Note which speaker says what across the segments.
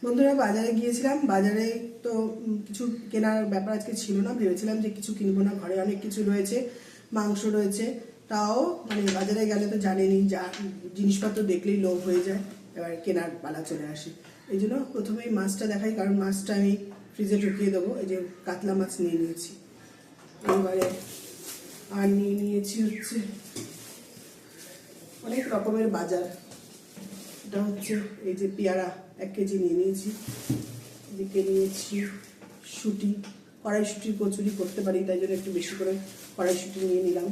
Speaker 1: বন্ধুরা বাজারে গিয়েছিলাম, বাজারে তো কিছু কেনার ব্যাপার আজকে ছিল না, ভেবেছিলাম যে কিছু কিনবো না, ঘরে অনেক কিছু রয়েছে, মাংস রয়েছে, তাও মানে বাজারে গেলে তো জানেনই যা জিনিসপত্র দেখলেই লোভ হয়ে যায়, এবার কেনার পালা চলে আসে। এই জন্য প্রথমেই মাছটা দেখাই, কারণ মাছটা আমি ফ্রিজে ঢুকিয়ে দেবো। এই যে কাতলা মাছ নিয়ে নিয়েছি, এবারে আর নিয়ে নিয়েছি হচ্ছে অনেক রকমের বাজার। এটা হচ্ছে এই যে পেয়ারা 1 কেজি নিয়ে নিয়েছি, এদিকে নিয়েছি শুঁটি, কড়াইশুঁটির কচুরি করতে পারি তাই জন্য একটু বেশি করে কড়াইশুঁটি নিয়ে নিলাম।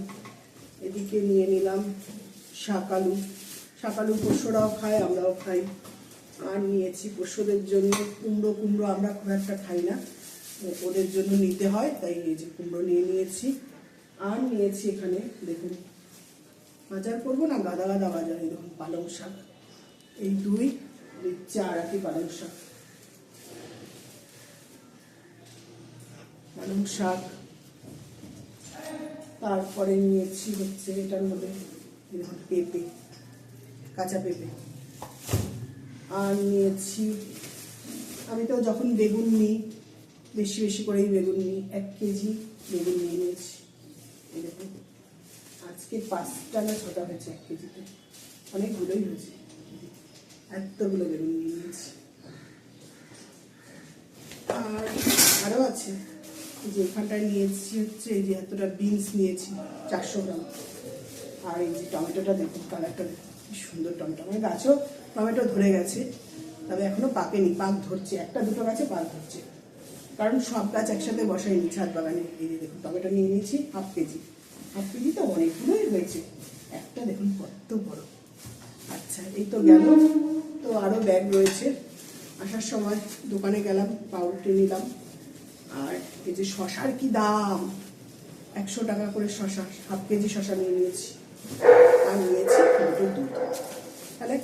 Speaker 1: এদিকে নিয়ে নিলাম শাকালু, শাকালু পোষ্যরাও খায়, আমরাও খাই। আর নিয়েছি পোষ্যদের জন্য কুমড়ো, আমরা খুব একটা খাই না, ওদের জন্য নিতে হয়, তাই এই যে কুমড়ো নিয়ে নিয়েছি। আর নিয়েছি এখানে দেখুন, বাজার করবো না, গাদা গাদা বাজার, এই দেখুন পালং শাক, এই 2 4 আটি পালং শাক, তারপরে নিয়েছি হচ্ছে এটার মধ্যে পেঁপে, কাঁচা পেঁপে। আর নিয়েছি, আমি তো যখন বেগুন নিই বেশি বেশি করেই বেগুন নিই, 1 কেজি বেগুন নিয়ে নিয়েছি। এই দেখুন আজকে 5টা না 6টা হয়েছে 1 কেজিতে, অনেকগুলোই হয়েছে, এতগুলো বেগুন নিয়ে নিয়েছি। আর আরও আছে, যে এখানটায় নিয়েছি হচ্ছে এই যে এতটা বিনস নিয়েছি 400 গ্রাম। আর এই যে টমেটোটা দেখুন, কালারটা কি সুন্দর টমেটো, আমার গাছও টমেটো ধরে গেছে, তবে এখনো পাকেনি, পাক ধরছে, 1-2টো গাছে পাক ধরছে, কারণ সব গাছ একসাথে বসাইনি ছাদ বাগানে। এই যে দেখুন টমেটো নিয়ে নিয়েছি হাফ কেজি তো অনেকগুলোই হয়েছে, একটা দেখুন কত বড়। আচ্ছা এই তো গেল, তো আরও ব্যাগ রয়েছে। আসার সময় দোকানে গেলাম, পাউরুটি নিলাম। আর এই যে শশার কি দাম, 100 টাকা করে শশা, হাফ কেজি শশা নিয়ে নিয়েছি। আর নিয়েছি টমেটোর দুধ। তাহলে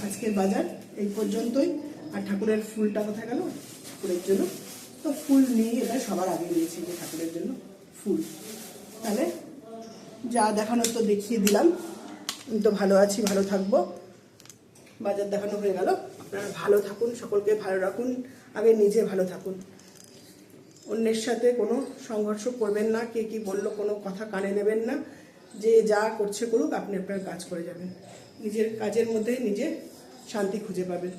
Speaker 1: আজকের বাজার এই পর্যন্তই। আর ঠাকুরের ফুলটা কোথায় গেল, ঠাকুরের জন্য তো ফুল নিয়ে এটা সবার আগে নিয়েছি, যে ঠাকুরের জন্য ফুল। তাহলে যা দেখানোর তো দেখিয়ে দিলাম, আমি তো ভালো আছি, ভালো থাকবো, বাজার দেখানো হয়ে গেল। আপনারা ভালো থাকুন, সকলকে ভালো রাখুন, আগে নিজে ভালো থাকুন, অন্যের সাথে কোনো সংঘর্ষ করবেন না, কে কি বললো কোনো কথা কানে নেবেন না, যে যা করছে করুক, আপনি আপনার কাজ করে যাবেন, নিজের কাজের মধ্যে নিজে শান্তি খুঁজে পাবেন।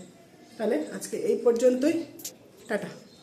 Speaker 1: তাহলে আজকে এই পর্যন্তই, টাটা।